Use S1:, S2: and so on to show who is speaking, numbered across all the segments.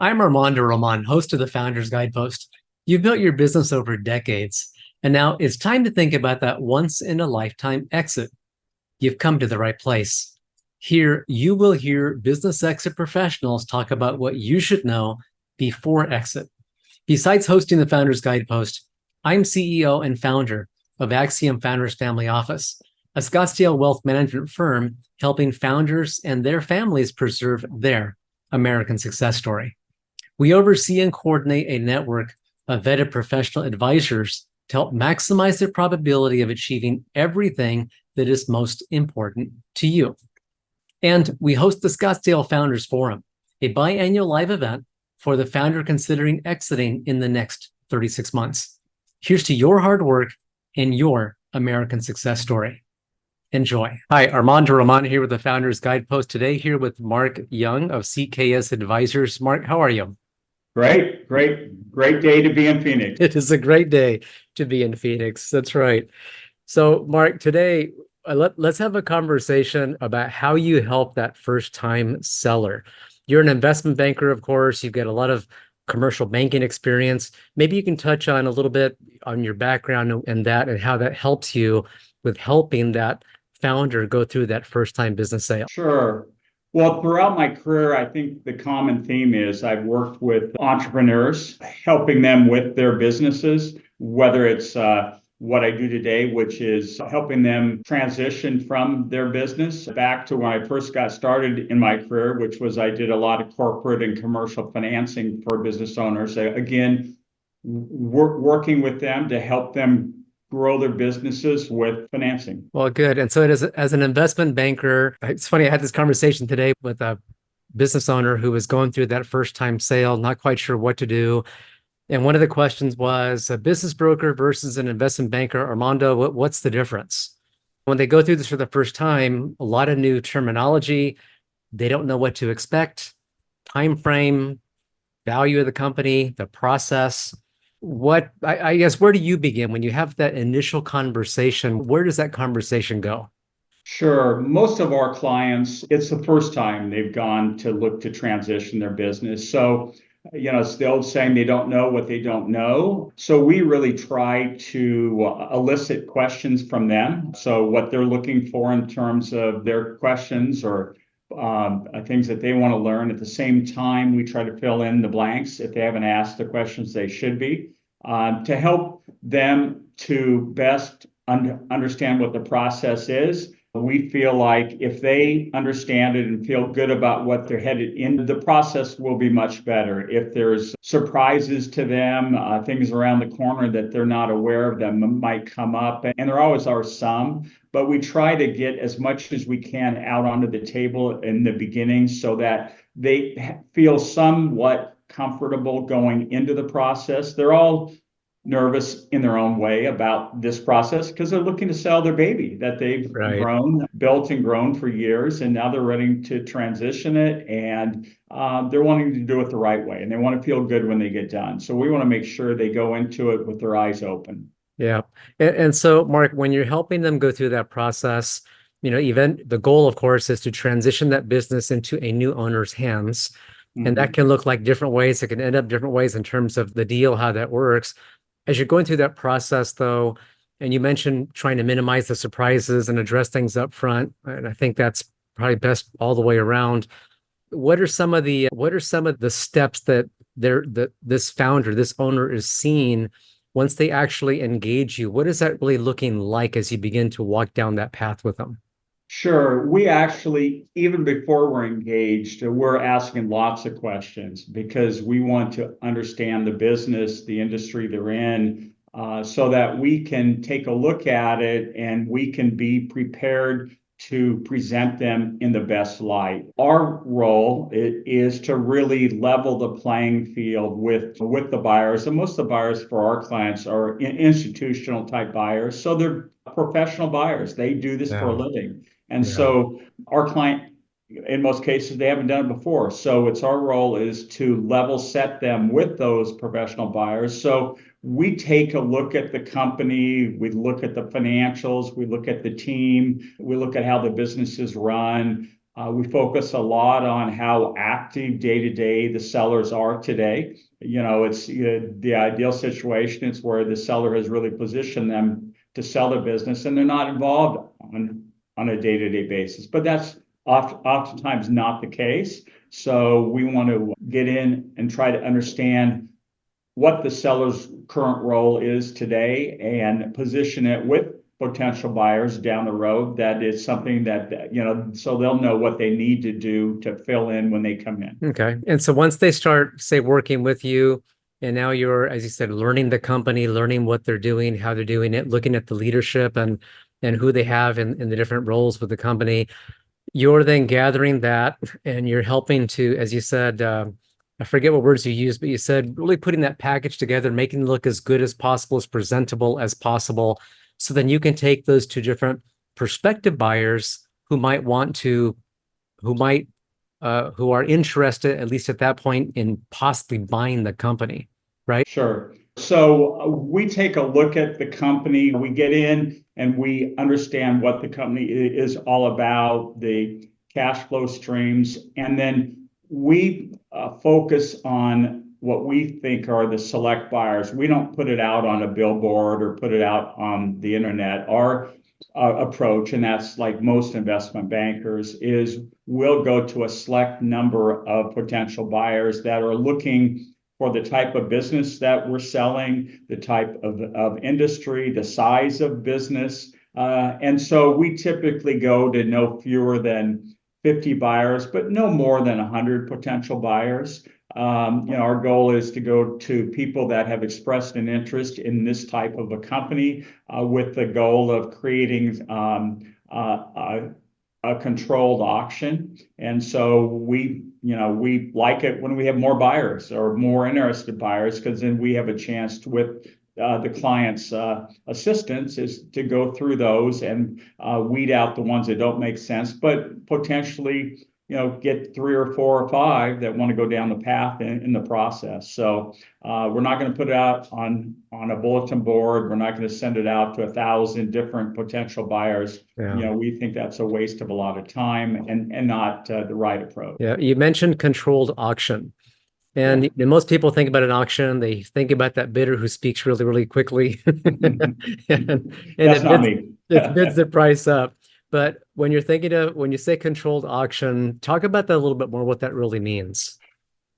S1: I'm Armando, host of the Founder's Guidepost. You've built your business over decades, and now it's time to think about that once in a lifetime exit. You've come to the right place. Here, you will hear business exit professionals talk about what you should know before exit. Besides hosting the Founder's Guidepost, I'm CEO and founder of Axiom Founders Family Office, a Scottsdale wealth management firm helping founders and their families preserve their American success story. We oversee and coordinate a network of vetted professional advisors to help maximize the probability of achieving everything that is most important to you. And we host the Scottsdale Founders Forum, a biannual live event for the founder considering exiting in the next 36 months. Here's to your hard work and your American success story. Enjoy. Hi, Armando Roman here with the Founders Guidepost. Today here with Mark Young of CKS Advisors. Mark, how are you?
S2: Great day to be in Phoenix.
S1: It is a great day to be in Phoenix. That's right. So, Mark, today let's have a conversation about how you help that first-time seller. You're an investment banker, of course. You've got a lot of commercial banking experience. Maybe you can touch on a little bit on your background and that and how that helps you with helping that founder go through that first-time business sale.
S2: Sure. Well, throughout my career, I think the common theme is I've worked with entrepreneurs, helping them with their businesses, whether it's what I do today, which is helping them transition from their business back to when I first got started in my career, which was I did a lot of corporate and commercial financing for business owners. Again, working with them to help them grow their businesses with financing.
S1: Well, good. And so as an investment banker, it's funny, I had this conversation today with a business owner who was going through that first time sale, not quite sure what to do. And one of the questions was a business broker versus an investment banker. Armando, what's the difference? When they go through this for the first time, a lot of new terminology, they don't know what to expect, time frame, value of the company, the process. I guess, where do you begin when you have that initial conversation? Where does that conversation go?
S2: Sure. Most of our clients, it's the first time they've gone to look to transition their business. So, it's the old saying, they don't know what they don't know. So we really try to elicit questions from them. So what they're looking for in terms of their questions or things that they want to learn. At the same time, we try to fill in the blanks if they haven't asked the questions they should be, to help them to best understand what the process is. We feel like if they understand it and feel good about what they're headed in, the process will be much better. If there's surprises to them, things around the corner that they're not aware of that might come up, and there always are some, but we try to get as much as we can out onto the table in the beginning so that they feel somewhat comfortable going into the process. They're all nervous in their own way about this process because they're looking to sell their baby that they've built and grown for years, and now they're ready to transition it, and they're wanting to do it the right way, and they want to feel good when they get done. So we want to make sure they go into it with their eyes open.
S1: Yeah. And so, Mark, when you're helping them go through that process, even the goal, of course, is to transition that business into a new owner's hands. And that can look like different ways. It can end up different ways in terms of the deal, how that works. As you're going through that process, though, and you mentioned trying to minimize the surprises and address things up front, and I think that's probably best all the way around. What are some of the steps that this founder, this owner is seeing once they actually engage you? What is that really looking like as you begin to walk down that path with them?
S2: Sure. We actually, even before we're engaged, we're asking lots of questions because we want to understand the business, the industry they're in, so that we can take a look at it and we can be prepared to present them in the best light. Our role is to really level the playing field with the buyers. And most of the buyers for our clients are institutional type buyers. So they're professional buyers. They do this for a living. And so our client, in most cases, they haven't done it before. So it's our role is to level set them with those professional buyers. So we take a look at the company, we look at the financials, we look at the team, we look at how the business is run. We focus a lot on how active day to day the sellers are today. It's the ideal situation. It's where the seller has really positioned them to sell their business and they're not involved on a day to day basis. But that's oftentimes not the case. So we want to get in and try to understand what the seller's current role is today and position it with potential buyers down the road that is something that, so they'll know what they need to do to fill in when they come in.
S1: Okay. And so once they start, say, working with you, and now you're, as you said, learning the company, learning what they're doing, how they're doing it, looking at the leadership and who they have in the different roles with the company, you're then gathering that and you're helping to, as you said, I forget what words you used, but you said really putting that package together, making it look as good as possible, as presentable as possible. So then you can take those two different prospective buyers who might want to, who are interested, at least at that point, in possibly buying the company, right?
S2: Sure. So we take a look at the company, we get in and we understand what the company is all about, the cash flow streams, and then we focus on what we think are the select buyers. We don't put it out on a billboard or put it out on the internet. Our approach, and that's like most investment bankers, is we'll go to a select number of potential buyers that are looking for the type of business that we're selling, the type of industry, the size of business. And so we typically go to no fewer than 50 buyers, but no more than 100 potential buyers. Our goal is to go to people that have expressed an interest in this type of a company with the goal of creating a controlled auction. And so we like it when we have more buyers or more interested buyers, because then we have a chance to, with the client's assistance, is to go through those and weed out the ones that don't make sense, but potentially get 3 or 4 or 5 that want to go down the path in the process. So we're not going to put it out on a bulletin board. We're not going to send it out to 1,000 different potential buyers.
S1: Yeah.
S2: We think that's a waste of a lot of time and not the right approach.
S1: Yeah. You mentioned controlled auction. And most people think about an auction, they think about that bidder who speaks really, really quickly. and
S2: That's not me.
S1: It bids the price up. But when when you say controlled auction, talk about that a little bit more, what that really means.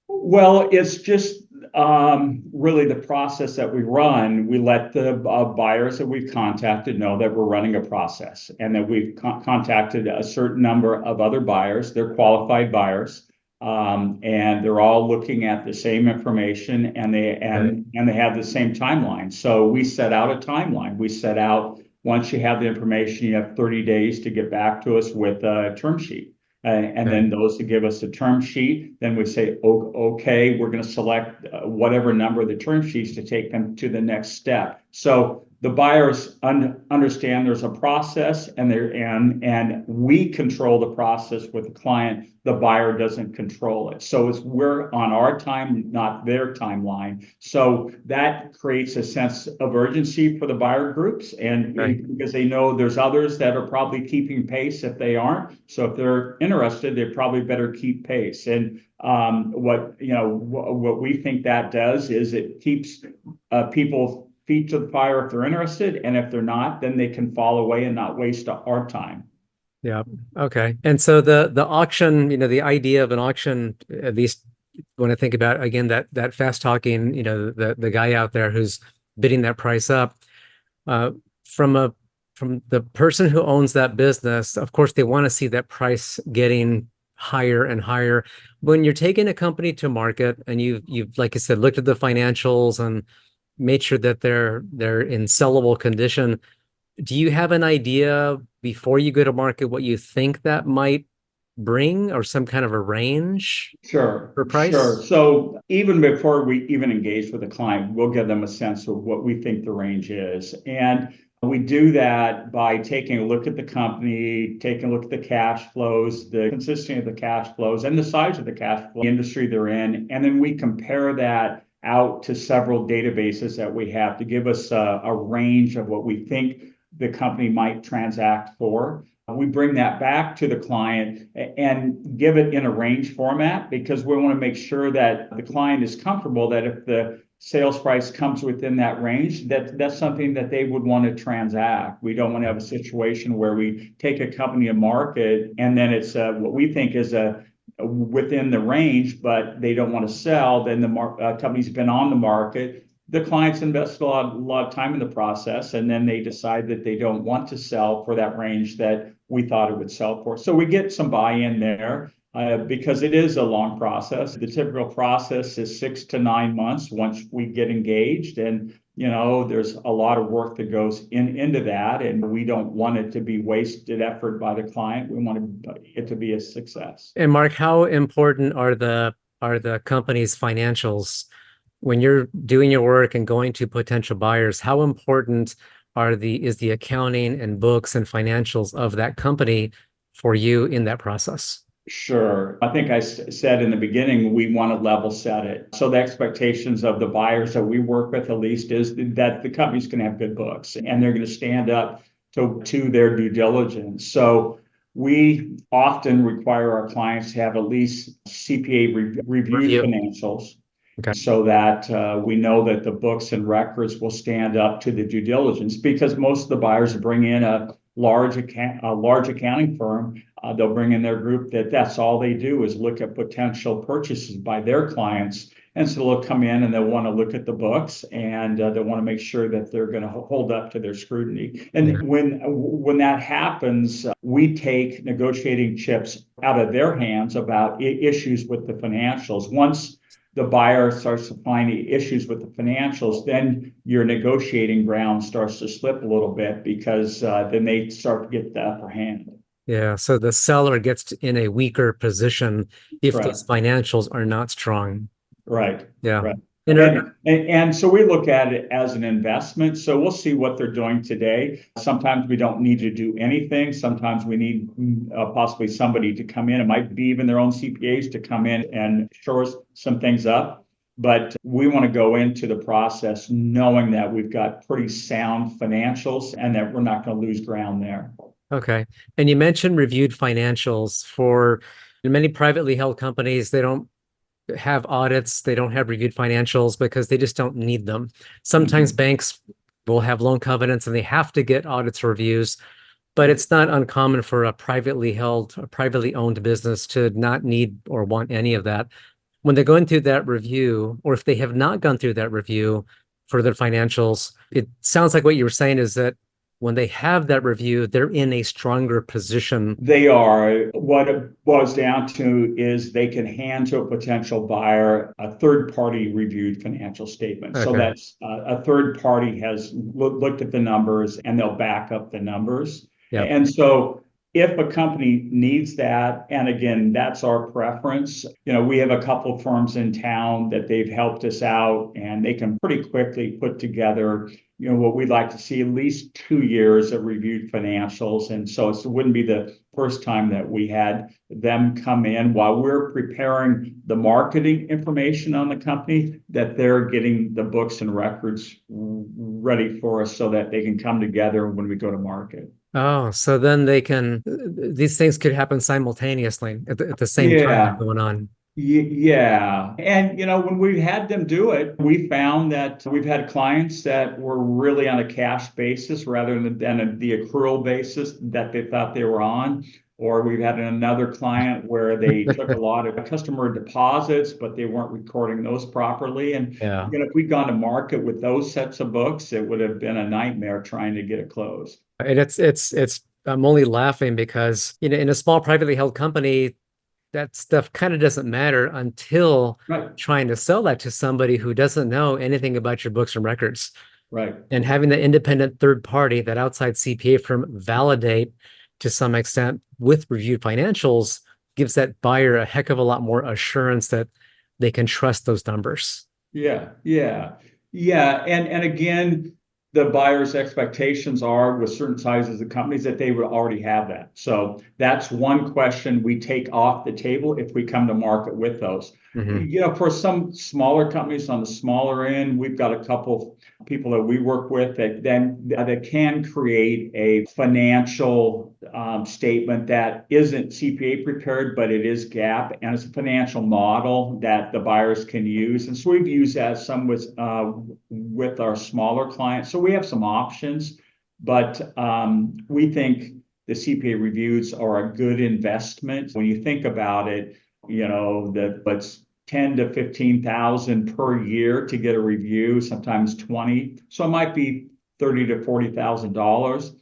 S2: Well, it's just really the process that we run. We let the buyers that we've contacted know that we're running a process and that we've contacted a certain number of other buyers. They're qualified buyers. And they're all looking at the same information and they have the same timeline. So we set out a timeline. We set out, once you have the information, you have 30 days to get back to us with a term sheet. And then those who give us a term sheet, then we say, okay, we're going to select whatever number of the term sheets to take them to the next step. So the buyers understand there's a process and we control the process with the client. The buyer doesn't control it. So we're on our time, not their timeline. So that creates a sense of urgency for the buyer groups, and because they know there's others that are probably keeping pace if they aren't. So if they're interested, they probably better keep pace. And what we think that does is it keeps people feet to the fire if they're interested, and if they're not, then they can fall away and not waste our time.
S1: Yeah. Okay. And so the auction, the idea of an auction, at least when I think about, again, that fast talking, the guy out there who's bidding that price up, from the person who owns that business, of course, they want to see that price getting higher and higher. When you're taking a company to market and you've, like I said, looked at the financials and made sure that they're in sellable condition, do you have an idea before you go to market what you think that might bring, or some kind of a range?
S2: Sure.
S1: For price?
S2: Sure. So even before we even engage with a client, we'll give them a sense of what we think the range is. And we do that by taking a look at the company, taking a look at the cash flows, the consistency of the cash flows, and the size of the cash flow, the industry they're in. And then we compare that out to several databases that we have to give us a range of what we think the company might transact for. we bring that back to the client and give it in a range format, because we want to make sure that the client is comfortable that if the sales price comes within that range, that's something that they would want to transact. We don't want to have a situation where we take a company to market and then it's what we think is a within the range, but they don't want to sell. Then the company's been on the market. The clients invest a lot of time in the process, and then they decide that they don't want to sell for that range that we thought it would sell for. So we get some buy-in there. Because it is a long process. The typical process is 6 to 9 months once we get engaged. And, there's a lot of work that goes into that. And we don't want it to be wasted effort by the client. We want it to be a success.
S1: And Mark, how important are the company's financials when you're doing your work and going to potential buyers? How important is the accounting and books and financials of that company for you in that process?
S2: Sure. I think I said in the beginning, we want to level set it. So the expectations of the buyers that we work with, at least, is that the company's going to have good books and they're going to stand up to their due diligence. So we often require our clients to have at least CPA reviewed financials. Okay. So that we know that the books and records will stand up to the due diligence, because most of the buyers bring in a large accounting firm. They'll bring in their group that's all they do is look at potential purchases by their clients. And so they'll come in and they'll want to look at the books, and they want to make sure that they're going to hold up to their scrutiny. And when that happens, we take negotiating chips out of their hands about issues with the financials. Once the buyer starts to find issues with the financials, then your negotiating ground starts to slip a little bit, because then they start to get the upper hand.
S1: Yeah, so the seller gets in a weaker position if these financials are not strong.
S2: Right.
S1: Yeah.
S2: Right. And so we look at it as an investment. So we'll see what they're doing today. Sometimes we don't need to do anything. Sometimes we need possibly somebody to come in. It might be even their own CPAs to come in and shore some things up. But we want to go into the process knowing that we've got pretty sound financials and that we're not going to lose ground there.
S1: Okay. And you mentioned reviewed financials. For many privately held companies, they don't have audits, they don't have reviewed financials because they just don't need them. Sometimes banks will have loan covenants and they have to get audits or reviews, but it's not uncommon for a privately owned business to not need or want any of that. When they're going through that review, or if they have not gone through that review for their financials, it sounds like what you were saying is that when they have that review, they're in a stronger position.
S2: They are. What it boils down to is they can hand to a potential buyer a third-party reviewed financial statement. Okay. So that's a third party has looked at the numbers and they'll back up the numbers. Yep. And so if a company needs that, and again, that's our preference. We have a couple of firms in town that they've helped us out, and they can pretty quickly put together, what we'd like to see, at least 2 years of reviewed financials. And so it wouldn't be the first time that we had them come in while we're preparing the marketing information on the company, that they're getting the books and records ready for us so that they can come together when we go to market.
S1: Oh, so then these things could happen simultaneously at the same time going on.
S2: Yeah. And, when we had them do it, we found that we've had clients that were really on a cash basis rather than the accrual basis that they thought they were on. Or we've had another client where they took a lot of customer deposits, but they weren't recording those properly. And if we'd gone to market with those sets of books, it would have been a nightmare trying to get it closed.
S1: And I'm only laughing because, in a small privately held company, that stuff kind of doesn't matter until trying to sell that to somebody who doesn't know anything about your books and records.
S2: Right.
S1: And having the independent third party, that outside CPA firm, validate to some extent with reviewed financials gives that buyer a heck of a lot more assurance that they can trust those numbers.
S2: Yeah. And again, the buyer's expectations are with certain sizes of companies that they would already have that. So that's one question we take off the table if we come to market with those. For some smaller companies on the smaller end, we've got a couple people that we work with that can create a financial statement that isn't CPA prepared, but it is GAAP, and it's a financial model that the buyers can use. And so we've used that some with our smaller clients. So we have some options, but we think the CPA reviews are a good investment. When you think about it, that's 10 to 15,000 per year to get a review, sometimes 20. So it might be $30 to $40,000.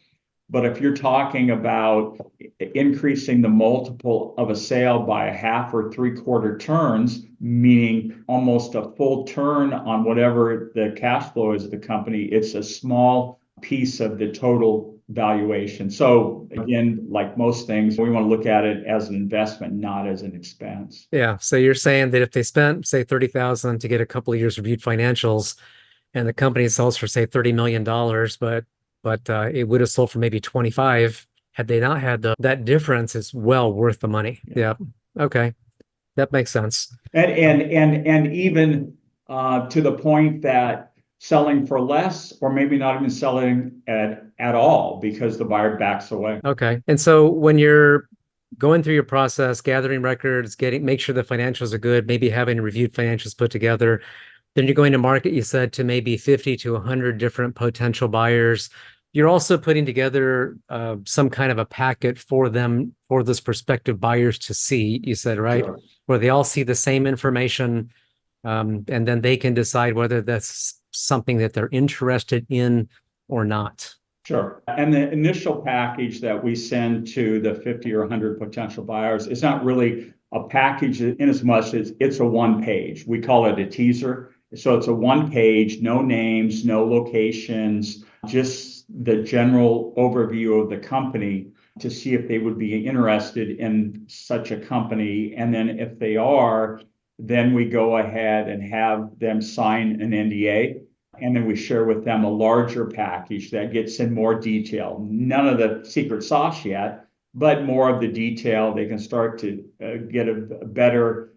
S2: But if you're talking about increasing the multiple of a sale by a half or three-quarter turns, meaning almost a full turn on whatever the cash flow is of the company, it's a small piece of the total valuation. So again, like most things, we want to look at it as an investment, not as an expense.
S1: Yeah. So you're saying that if they spent, say, $30,000 to get a couple of years reviewed financials, and the company sells for, say, $30 million, but it would have sold for maybe 25 had they not had that difference, is well worth the money. Yeah. Okay. That makes sense.
S2: And even to the point that selling for less, or maybe not even selling at all because the buyer backs away.
S1: Okay. And so when you're going through your process, gathering records, make sure the financials are good, maybe having reviewed financials put together, then you're going to market, you said, to maybe 50 to 100 different potential buyers. You're also putting together some kind of a packet for them, for those prospective buyers to see, you said, right?
S2: Sure.
S1: Where they all see the same information, and then they can decide whether that's something that they're interested in or not.
S2: Sure. And the initial package that we send to the 50 or 100 potential buyers is not really a package in as much as it's a one page. We call it a teaser. So it's a one page, no names, no locations, just the general overview of the company to see if they would be interested in such a company. And then if they are, then we go ahead and have them sign an NDA. And then we share with them a larger package that gets in more detail. None of the secret sauce yet, but more of the detail. They can start to get a better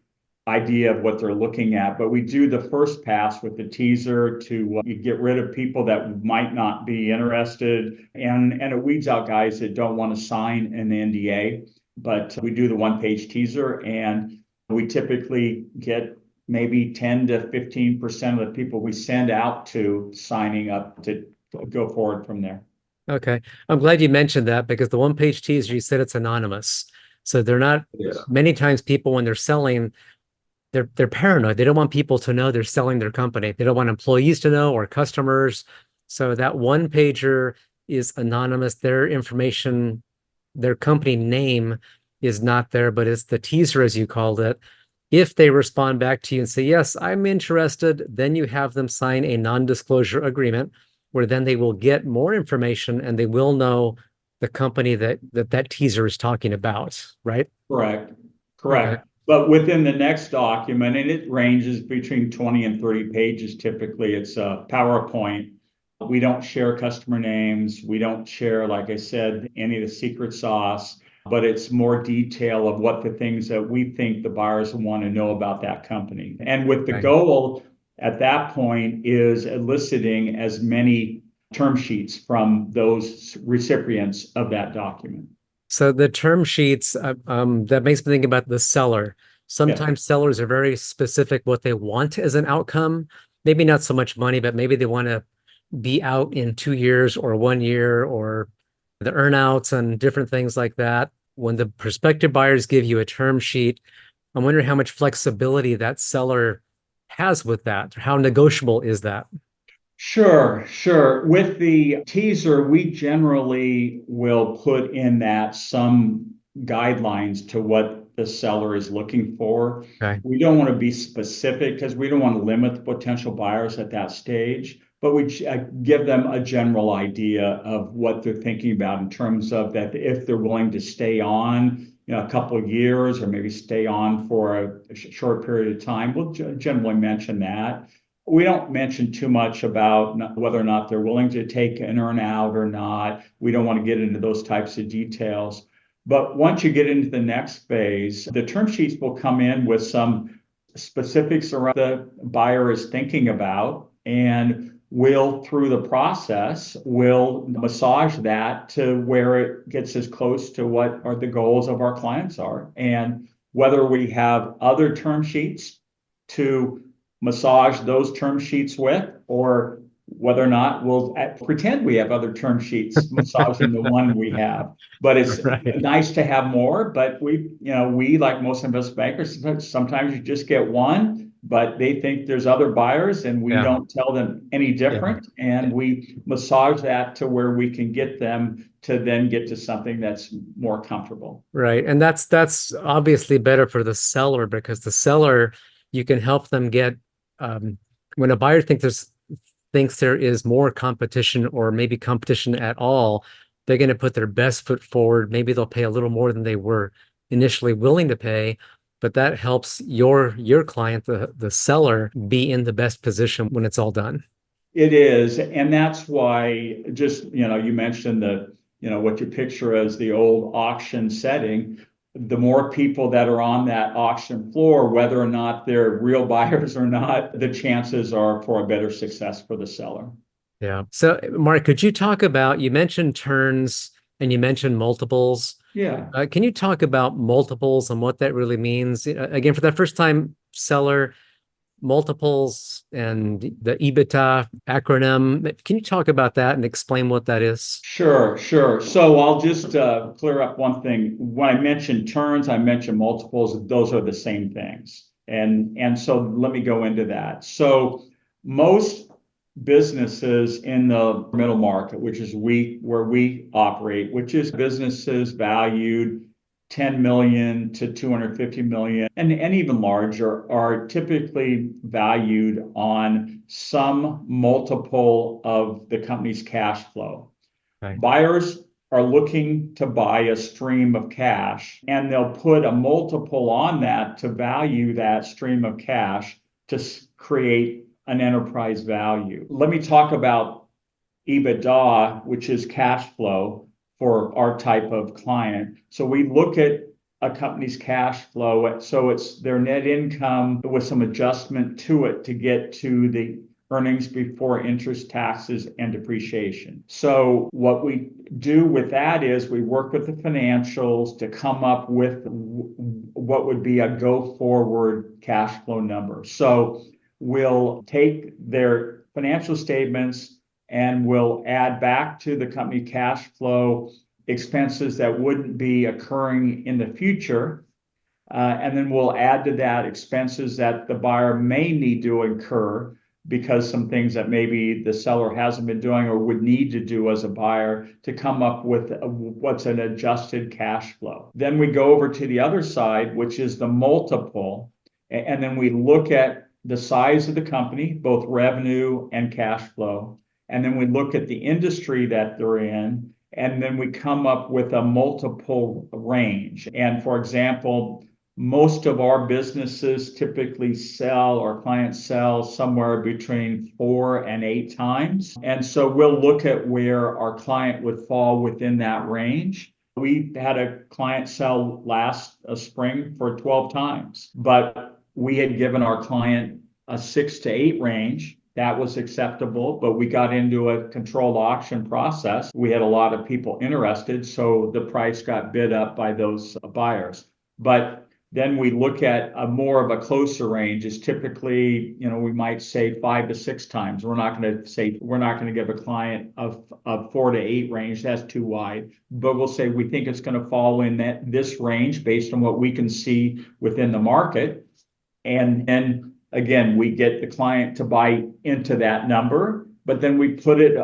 S2: idea of what they're looking at. But we do the first pass with the teaser to get rid of people that might not be interested, and it weeds out guys that don't want to sign an NDA. But we do the one-page teaser, and we typically get maybe 10 to 15% of the people we send out to signing up to go forward from there.
S1: Okay. I'm glad you mentioned that, because the one-page teaser, you said it's anonymous. So they're not, many times people, when they're selling, they're paranoid. They don't want people to know they're selling their company. They don't want employees to know, or customers. So that one pager is anonymous. Their information, their company name is not there, but it's the teaser, as you called it. If they respond back to you and say, yes, I'm interested, then you have them sign a non-disclosure agreement, where then they will get more information and they will know the company that teaser is talking about, right?
S2: Correct.
S1: Okay.
S2: But within the next document, and it ranges between 20 and 30 pages, typically it's a PowerPoint. We don't share customer names. We don't share, like I said, any of the secret sauce, but it's more detail of what the things that we think the buyers want to know about that company. And with the goal at that point is eliciting as many term sheets from those recipients of that document.
S1: So the term sheets, that makes me think about the seller. Sometimes sellers are very specific what they want as an outcome. Maybe not so much money, but maybe they want to be out in 2 years or 1 year, or the earnouts and different things like that. When the prospective buyers give you a term sheet, I'm wondering how much flexibility that seller has with that. How negotiable is that?
S2: Sure. With the teaser, we generally will put in that some guidelines to what the seller is looking for.
S1: Okay.
S2: We don't want to be specific because we don't want to limit the potential buyers at that stage, but we give them a general idea of what they're thinking about in terms of that if they're willing to stay on, a couple of years, or maybe stay on for a short period of time. We'll generally mention that. We don't mention too much about whether or not they're willing to take an earn out or not. We don't want to get into those types of details. But once you get into the next phase, the term sheets will come in with some specifics around the buyer is thinking about. And we'll, through the process, we'll massage that to where it gets as close to what are the goals of our clients are. And whether we have other term sheets to massage those term sheets with, or whether or not we'll pretend we have other term sheets massaging the one we have. But it's
S1: Right.
S2: nice to have more. But we, like most investment bankers, sometimes you just get one, but they think there's other buyers and we
S1: Yeah.
S2: don't tell them any different. And we massage that to where we can get them to then get to something that's more comfortable.
S1: Right. And that's obviously better for the seller, because the seller, you can help them get, when a buyer thinks there is more competition, or maybe competition at all, they're going to put their best foot forward. Maybe they'll pay a little more than they were initially willing to pay, but that helps your client, the seller, be in the best position when it's all done.
S2: It is. And that's why, just, you mentioned what you picture as the old auction setting. The more people that are on that auction floor, whether or not they're real buyers or not, the chances are for a better success for the seller.
S1: Yeah. So, Mark, could you talk about, you mentioned turns and you mentioned multiples.
S2: Yeah.
S1: Can you talk about multiples and what that really means? Again, for that first time seller, multiples and the EBITDA acronym. Can you talk about that and explain what that is?
S2: Sure. So I'll just clear up one thing. When I mentioned turns, I mentioned multiples. Those are the same things. And so let me go into that. So most businesses in the middle market, which is where we operate, which is businesses valued 10 million to 250 million and even larger, are typically valued on some multiple of the company's cash flow.
S1: Right.
S2: Buyers are looking to buy a stream of cash, and they'll put a multiple on that to value that stream of cash to create an enterprise value. Let me talk about EBITDA, which is cash flow for our type of client. So we look at a company's cash flow. So it's their net income with some adjustment to it to get to the earnings before interest, taxes, and depreciation. So what we do with that is we work with the financials to come up with what would be a go forward cash flow number. So we'll take their financial statements and we'll add back to the company cash flow expenses that wouldn't be occurring in the future. And then we'll add to that expenses that the buyer may need to incur because some things that maybe the seller hasn't been doing or would need to do as a buyer to come up with what's an adjusted cash flow. Then we go over to the other side, which is the multiple. And then we look at the size of the company, both revenue and cash flow. And then we look at the industry that they're in, and then we come up with a multiple range. And for example, most of our businesses typically our clients sell somewhere between 4 and 8 times. And so we'll look at where our client would fall within that range. We had a client sell last spring for 12 times, but we had given our client a 6 to 8 range. That was acceptable, but we got into a controlled auction process. We had a lot of people interested, so the price got bid up by those buyers. But then we look at a more of a closer range. Is typically, we might say 5 to 6 times. We're not going to give a client a 4 to 8 range. That's too wide. But we'll say we think it's going to fall in this range based on what we can see within the market. And then again, we get the client to buy into that number, but then we put it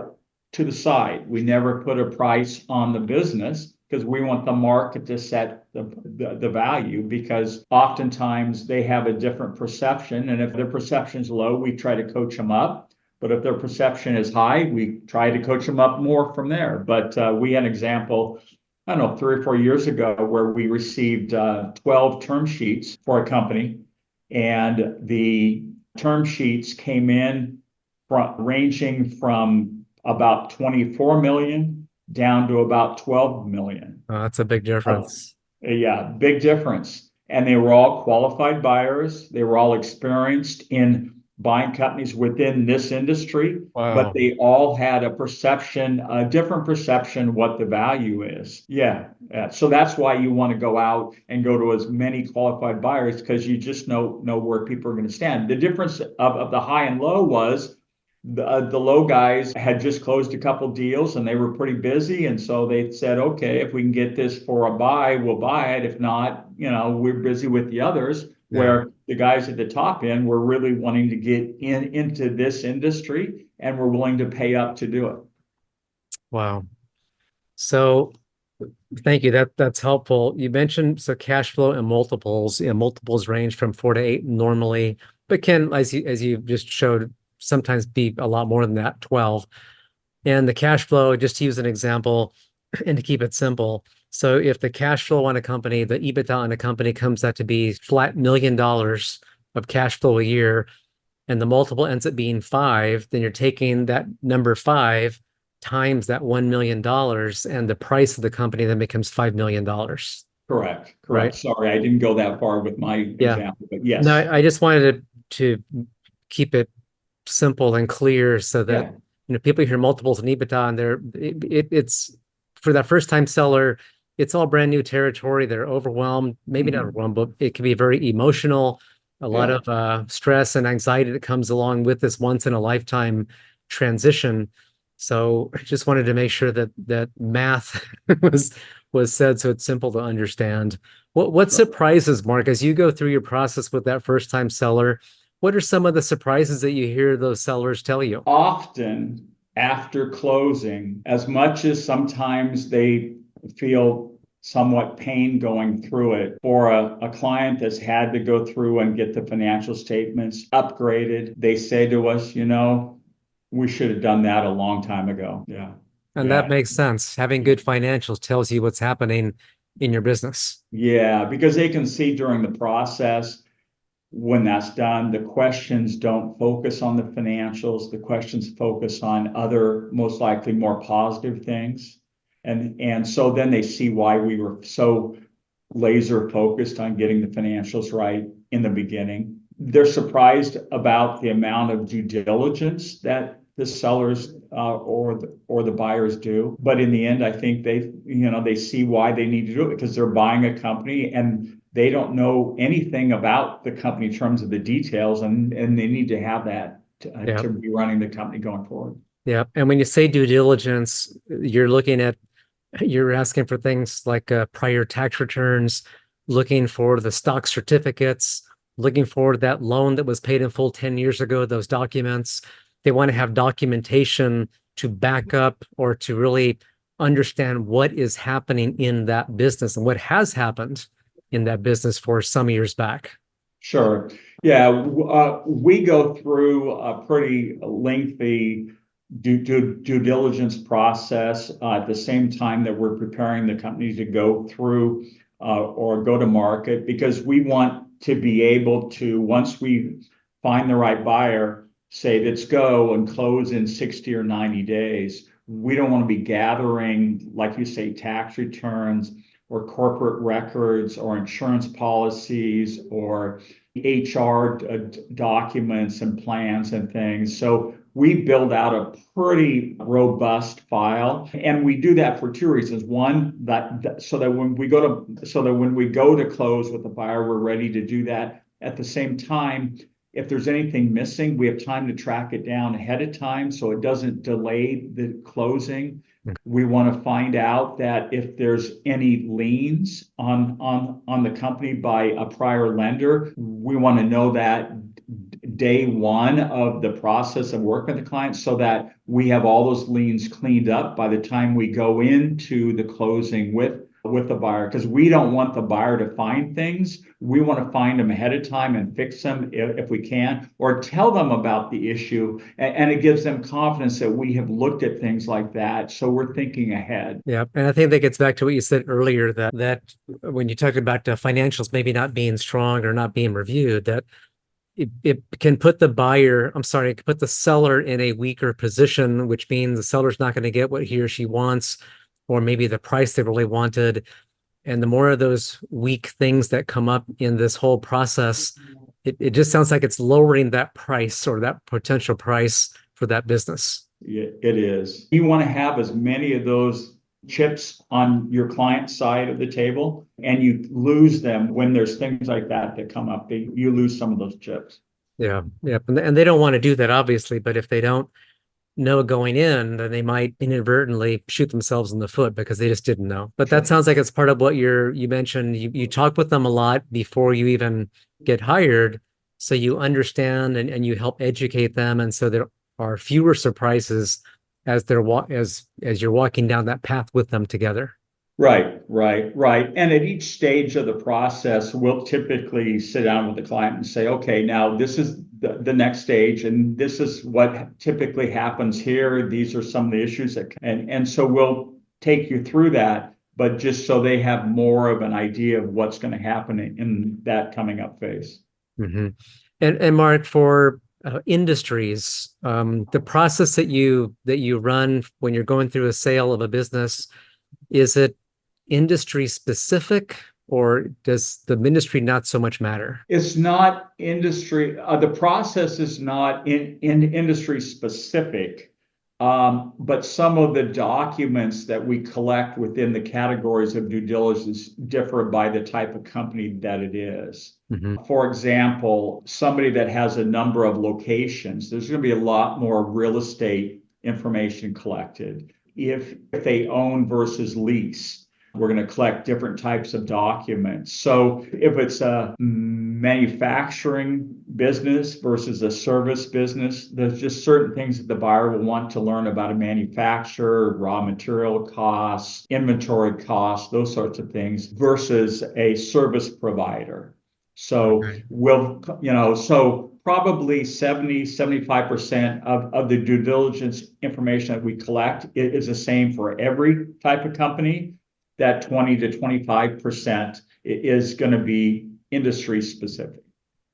S2: to the side. We never put a price on the business because we want the market to set the value, because oftentimes they have a different perception. And if their perception is low, we try to coach them up. But if their perception is high, we try to coach them up more from there. But we had an example, I don't know, 3 or 4 years ago where we received 12 term sheets for a company. And the term sheets came in ranging from about 24 million down to about 12 million.
S1: Oh, that's a big difference.
S2: Yeah, big difference. And they were all qualified buyers. They were all experienced in buying companies within this industry, but
S1: Wow.
S2: they all had a different perception what the value is. Yeah. So that's why you want to go out and go to as many qualified buyers, because you just know where people are going to stand. The difference of the high and low was the low guys had just closed a couple deals and they were pretty busy. And so they said, okay, if we can get this for a buy, we'll buy it. If not, we're busy with the others.
S1: Yeah.
S2: Where the guys at the top end were really wanting to get into this industry and were willing to pay up to do it.
S1: Wow. So thank you. That's helpful. You mentioned so cash flow and multiples. Multiples range from 4 to 8 normally, but can, as you just showed, sometimes be a lot more than that, 12. And the cash flow, just to use an example, and to keep it simple. So if the cash flow on a company, the EBITDA on a company comes out to be flat $1 million of cash flow a year, and the multiple ends up being 5, then you're taking that number 5 times that $1 million, and the price of the company then becomes $5 million,
S2: Correct.
S1: right?
S2: Correct. Sorry, I didn't go that far with my
S1: Yeah.
S2: example, but
S1: No,
S2: yes.
S1: I just wanted to keep it simple and clear so that
S2: Yeah.
S1: people hear multiples and EBITDA, and it's for that first time seller, it's all brand new territory. They're overwhelmed, maybe not
S2: Mhm.
S1: overwhelmed, but it can be very emotional, a lot
S2: Yeah.
S1: of stress and anxiety that comes along with this once in a lifetime transition. So I just wanted to make sure that math was said so it's simple to understand. What surprises, Mark, as you go through your process with that first time seller? What are some of the surprises that you hear those sellers tell you?
S2: Often after closing, as much as sometimes they feel somewhat pain going through it, for a client that's had to go through and get the financial statements upgraded, they say to us, we should have done that a long time ago. Yeah.
S1: And that
S2: Yeah.
S1: makes sense. Having
S2: Yeah.
S1: good financials tells you what's happening in your business.
S2: Yeah. Because they can see during the process when that's done, the questions don't focus on the financials. The questions focus on other, most likely more positive things. And so then they see why we were so laser focused on getting the financials right in the beginning. They're surprised about the amount of due diligence that the sellers or the buyers do. But in the end, I think they see why they need to do it, because they're buying a company and they don't know anything about the company in terms of the details, and they need to have that
S1: Yeah.
S2: to be running the company going forward.
S1: Yeah. And when you say due diligence, you're asking for things like prior tax returns, looking for the stock certificates, looking for that loan that was paid in full 10 years ago, those documents. They want to have documentation to back up or to really understand what is happening in that business and what has happened in that business for some years back.
S2: Sure. Yeah, we go through a pretty lengthy due diligence process at the same time that we're preparing the company to go through or go to market, because we want to be able to, once we find the right buyer, say, let's go and close in 60 or 90 days. We don't want to be gathering, like you say, tax returns or corporate records or insurance policies or HR documents and plans and things. So we build out a pretty robust file, and we do that for two reasons. One, so that when we go to close with the buyer, we're ready to do that. At the same time, if there's anything missing, we have time to track it down ahead of time so it doesn't delay the closing. We want to find out that if there's any liens on the company by a prior lender, we want to know that day one of the process of working with the client, so that we have all those liens cleaned up by the time we go into the closing with the buyer, because we don't want the buyer to find things. We want to find them ahead of time and fix them if we can, or tell them about the issue. And it gives them confidence that we have looked at things like that. So we're thinking ahead.
S1: Yeah, and I think that gets back to what you said earlier, that when you talk about financials maybe not being strong or not being reviewed, that it can put the buyer, I'm sorry, it can put the seller in a weaker position, which means the seller's not going to get what he or she wants, or maybe the price they really wanted. And the more of those weak things that come up in this whole process, it just sounds like it's lowering that price or that potential price for that business.
S2: It is. You want to have as many of those chips on your client side of the table, and you lose them when there's things like that come up. You lose some of those chips.
S1: Yeah, yeah, and they don't want to do that, obviously, but if they don't know going in, then they might inadvertently shoot themselves in the foot because they just didn't know. But that sounds like it's part of what you mentioned. You talk with them a lot before you even get hired, so you understand and you help educate them, and so there are fewer surprises as as you're walking down that path with them together.
S2: Right. And at each stage of the process, we'll typically sit down with the client and say, okay, now this is the next stage, and this is what typically happens here. These are some of the issues and so we'll take you through that, but just so they have more of an idea of what's going to happen in that coming up phase.
S1: Mm-hmm. And Mark, for industries, the process that you run when you're going through a sale of a business, is it industry specific, or does the industry not so much matter?
S2: It's not industry. The process is not in industry specific, but some of the documents that we collect within the categories of due diligence differ by the type of company that it is.
S1: Mm-hmm.
S2: For example, somebody that has a number of locations, there's going to be a lot more real estate information collected. If they own versus lease, we're going to collect different types of documents. So if it's a manufacturing business versus a service business, there's just certain things that the buyer will want to learn about a manufacturer, raw material costs, inventory costs, those sorts of things, versus a service provider. So so probably 75% of the due diligence information that we collect is the same for every type of company. That 20 to 25% is going to be industry specific.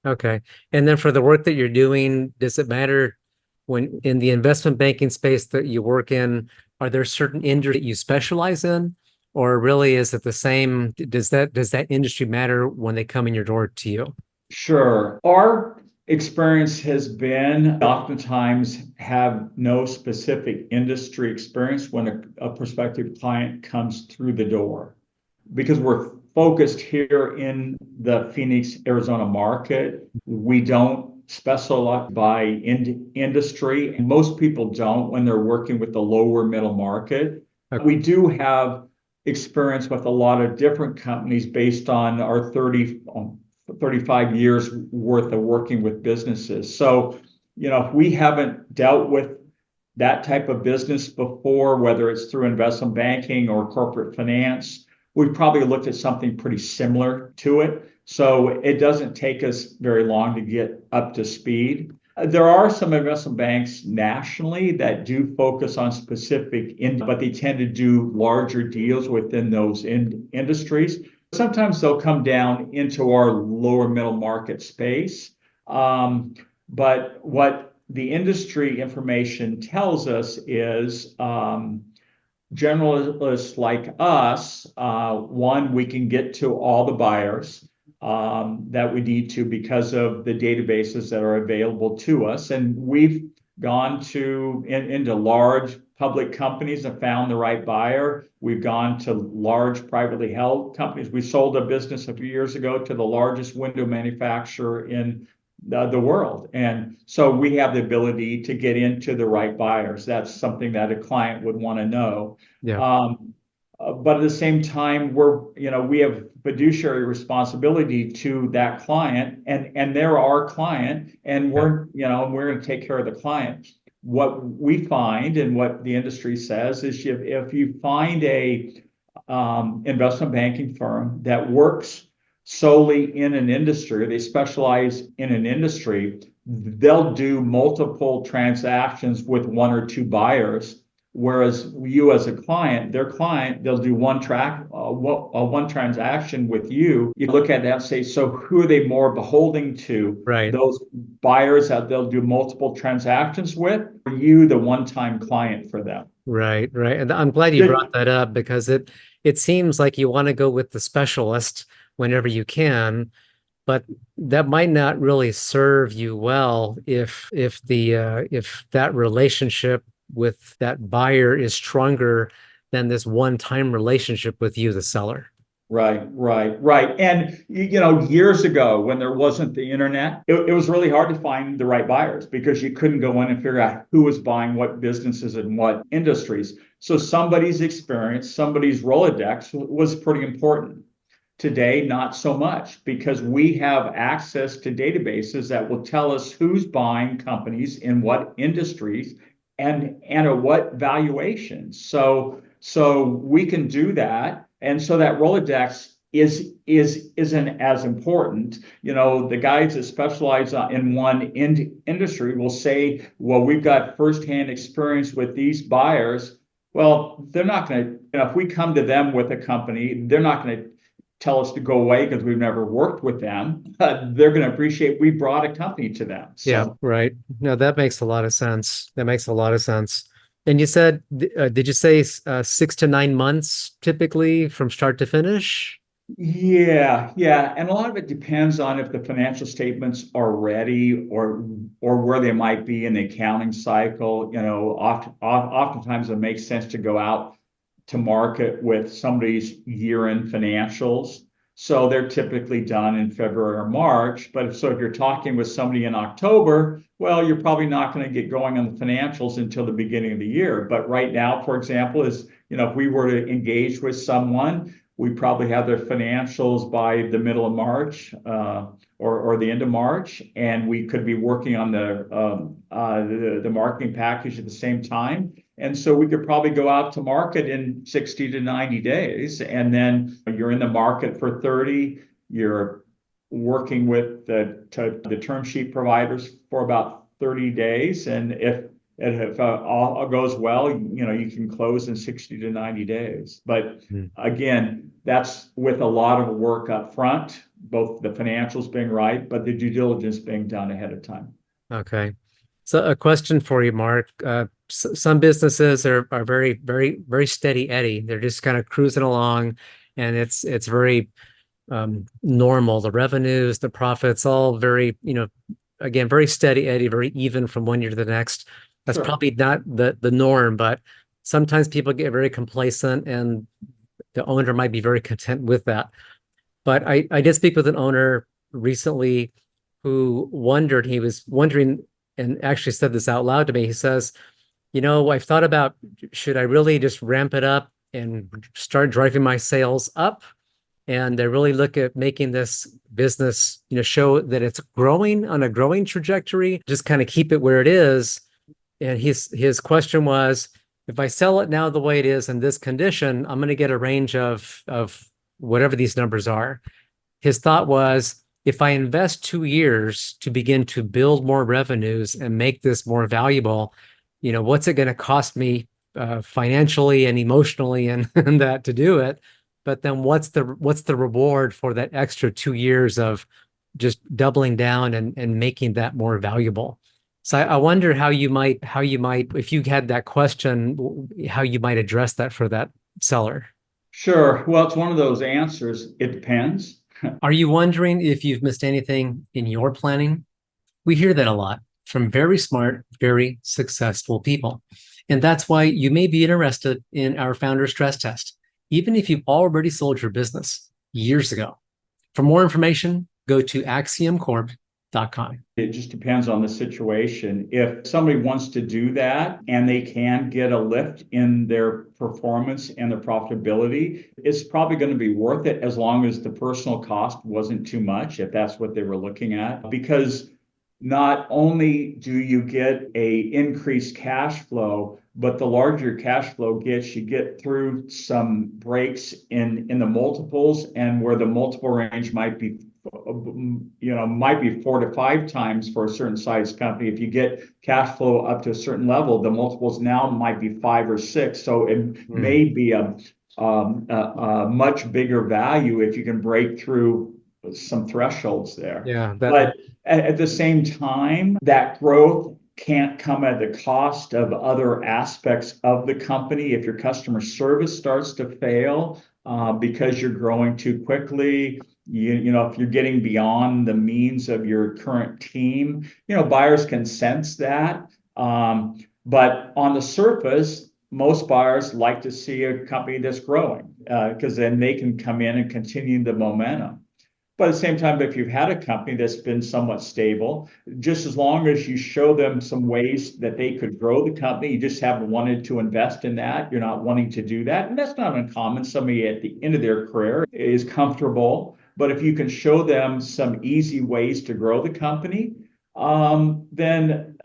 S1: Okay. And then for the work that you're doing, does it matter when in the investment banking space that you work in, are there certain industries that you specialize in? Or really is it the same? Does that industry matter when they come in your door to you?
S2: Sure. Our experience has been oftentimes have no specific industry experience when a prospective client comes through the door, because we're focused here in the Phoenix, Arizona market. We don't specialize by industry, and most people don't when they're working with the lower middle market. Okay. We do have experience with a lot of different companies based on our 35 years worth of working with businesses. So, if we haven't dealt with that type of business before, whether it's through investment banking or corporate finance, we probably looked at something pretty similar to it. So it doesn't take us very long to get up to speed. There are some investment banks nationally that do focus on specific, but they tend to do larger deals within those industries. Sometimes they'll come down into our lower middle market space. But what the industry information tells us is generalists like us, one, we can get to all the buyers that we need to because of the databases that are available to us. And we've gone into large public companies and found the right buyer. We've gone to large privately held companies. We sold a business a few years ago to the largest window manufacturer in the world. And so we have the ability to get into the right buyers. That's something that a client would want to know. Yeah. But at the same time, we have fiduciary responsibility to that client, and they're our client, and we're going to take care of the client. What we find and what the industry says is if you find a investment banking firm that works solely in an industry, they specialize in an industry, they'll do multiple transactions with one or two buyers. Whereas you as a client, their client, they'll do one transaction with you. You look at that and say, so who are they more beholden to? Right. Those buyers that they'll do multiple transactions with, or you, the one-time client for them?
S1: Right. And I'm glad you brought that up, because it seems like you want to go with the specialist whenever you can. but that might not really serve you well if that relationship with that buyer is stronger than this one-time relationship with you, the seller.
S2: Right, right, right. And years ago when there wasn't the internet, it was really hard to find the right buyers because you couldn't go in and figure out who was buying what businesses and what industries. So somebody's experience, somebody's Rolodex was pretty important. Today, not so much because we have access to databases that will tell us who's buying companies in what industries and at what valuations. So we can do that. And so that Rolodex isn't as important. The guys that specialize in one industry will say, well, we've got firsthand experience with these buyers. Well, they're not going to, if we come to them with a company, they're not going to tell us to go away because we've never worked with them. They're going to appreciate we brought a company to them.
S1: Yeah,
S2: So
S1: right. No, that makes a lot of sense. That makes a lot of sense. And you said, did you say 6 to 9 months typically from start to finish?
S2: yeah, yeah. And a lot of it depends on if the financial statements are ready or where they might be in the accounting cycle. Oftentimes it makes sense to go out to market with somebody's year-end financials. So they're typically done in February or March. But if you're talking with somebody in October, well, you're probably not going to get going on the financials until the beginning of the year. But right now, for example, if we were to engage with someone, we probably have their financials by the middle of March or the end of March, and we could be working on the marketing package at the same time. And so we could probably go out to market in 60 to 90 days. And then you're in the market for 30. You're working with the term sheet providers for about 30 days. And if all goes well, you can close in 60 to 90 days. But again, that's with a lot of work up front, both the financials being right, but the due diligence being done ahead of time.
S1: Okay. So a question for you, Mark. Some businesses are very, very, very steady Eddie. They're just kind of cruising along, and it's very normal. The revenues, the profits, all very, again, very steady Eddie, very even from one year to the next. That's
S2: Sure.
S1: probably not the norm, but sometimes people get very complacent, and the owner might be very content with that. But I did speak with an owner recently who he was wondering, and actually said this out loud to me. He says, I've thought about, should I really just ramp it up and start driving my sales up? And I really look at making this business, show that it's growing on a growing trajectory, just kind of keep it where it is. And his question was, if I sell it now the way it is in this condition, I'm going to get a range of whatever these numbers are. His thought was, if I invest 2 years to begin to build more revenues and make this more valuable, what's it going to cost me financially and emotionally and that to do it? But then what's the reward for that extra 2 years of just doubling down and making that more valuable? So I wonder how you might, if you had that question, how you might address that for that seller.
S2: Sure. Well, it's one of those answers. It depends.
S1: Are you wondering if you've missed anything in your planning? We hear that a lot from very smart, very successful people. And that's why you may be interested in our founder stress test, even if you've already sold your business years ago. For more information, go to axiomcorp.com.
S2: It just depends on the situation. If somebody wants to do that and they can get a lift in their performance and their profitability, it's probably going to be worth it as long as the personal cost wasn't too much, if that's what they were looking at. Because not only do you get a increased cash flow, but the larger cash flow gets, you get through some breaks in the multiples, and where the multiple range might be 4 to 5 times for a certain size company. If you get cash flow up to a certain level, the multiples now might be 5 or 6. So it may be a much bigger value if you can break through some thresholds there.
S1: Yeah,
S2: But at the same time, that growth can't come at the cost of other aspects of the company. If your customer service starts to fail because you're growing too quickly, you know, if you're getting beyond the means of your current team, you know, buyers can sense that. But on the surface, most buyers like to see a company that's growing because then they can come in and continue the momentum. But at the same time, if you've had a company that's been somewhat stable, just as long as you show them some ways that they could grow the company, you just haven't wanted to invest in that, you're not wanting to do that. And that's not uncommon. Somebody at the end of their career is comfortable. But if you can show them some easy ways to grow the company, then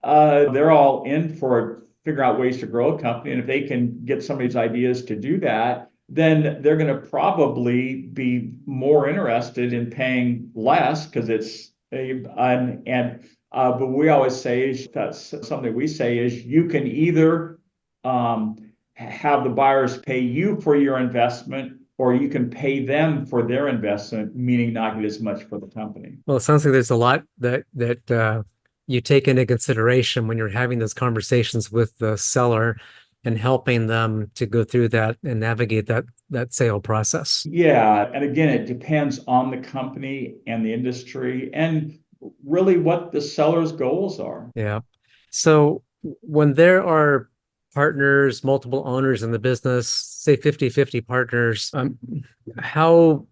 S2: they're all in for figure out ways to grow a company. And if they can get some of these ideas to do that, then they're going to probably be more interested in paying less because it's but we always say is that's something we say is you can either have the buyers pay you for your investment or you can pay them for their investment, meaning not get as much for the company.
S1: Well, it sounds like there's a lot that you take into consideration when you're having those conversations with the seller and helping them to go through that and navigate that sale process.
S2: Yeah, and again, it depends on the company and the industry and really what the seller's goals are.
S1: Yeah. So when there are partners, multiple owners in the business, say 50-50 partners, how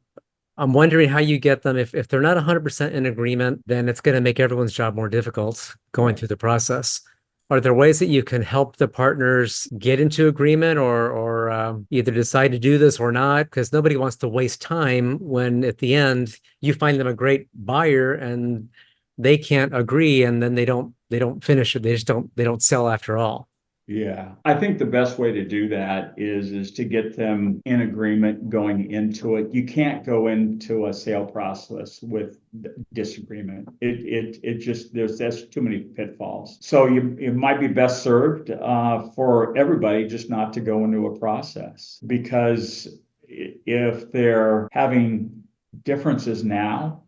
S1: I'm wondering how you get them. If they're not 100% in agreement, then it's going to make everyone's job more difficult going through the process. Are there ways that you can help the partners get into agreement or either decide to do this or not? Because nobody wants to waste time when at the end you find them a great buyer and they can't agree and then they don't finish it. They don't sell after all.
S2: Yeah, I think the best way to do that is to get them in agreement going into it. You can't go into a sale process with disagreement. It just there's too many pitfalls. So it might be best served for everybody just not to go into a process because if they're having differences now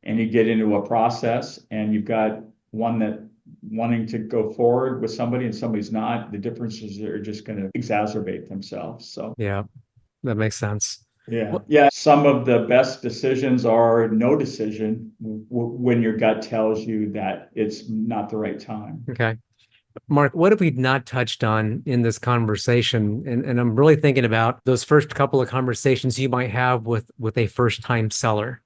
S2: and you get into a process and you've got one that wanting to go forward with somebody and somebody's not, the differences are just going to exacerbate themselves. So
S1: yeah, that makes sense.
S2: Yeah. Some of the best decisions are no decision when your gut tells you that it's not the right time.
S1: Okay. Mark, what have we not touched on in this conversation? And I'm really thinking about those first couple of conversations you might have with a first-time seller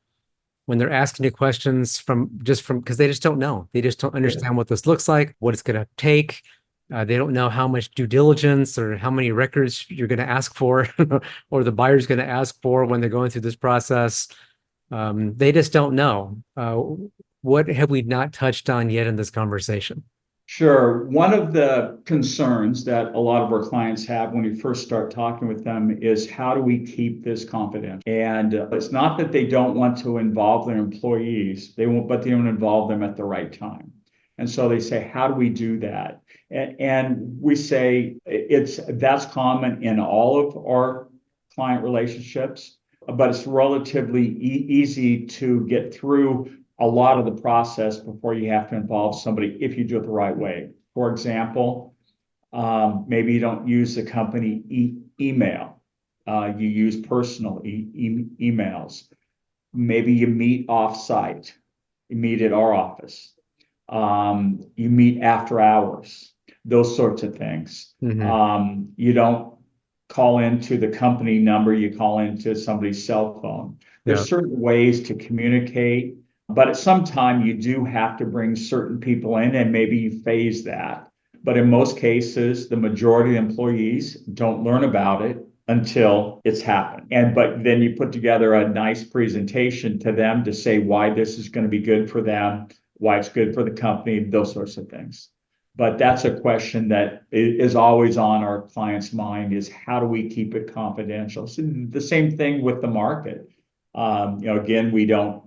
S1: when they're asking you questions because they just don't know. They just don't understand what this looks like, what it's going to take. They don't know how much due diligence or how many records you're going to ask for or the buyer's going to ask for when they're going through this process. They just don't know. What have we not touched on yet in this conversation?
S2: Sure. One of the concerns that a lot of our clients have when you first start talking with them is how do we keep this confidential? And it's not that they don't want to involve their employees, but they don't involve them at the right time. And so they say, how do we do that? And we say that's common in all of our client relationships, but it's relatively easy to get through a lot of the process before you have to involve somebody if you do it the right way. For example, maybe you don't use the company email. You use personal emails. Maybe you meet off-site. You meet at our office. You meet after hours. Those sorts of things. Mm-hmm. You don't call into the company number. You call into somebody's cell phone. There's certain ways to communicate. But at some time, you do have to bring certain people in and maybe you phase that. But in most cases, the majority of employees don't learn about it until it's happened. But then you put together a nice presentation to them to say why this is going to be good for them, why it's good for the company, those sorts of things. But that's a question that is always on our client's mind is how do we keep it confidential? So the same thing with the market. Again, we don't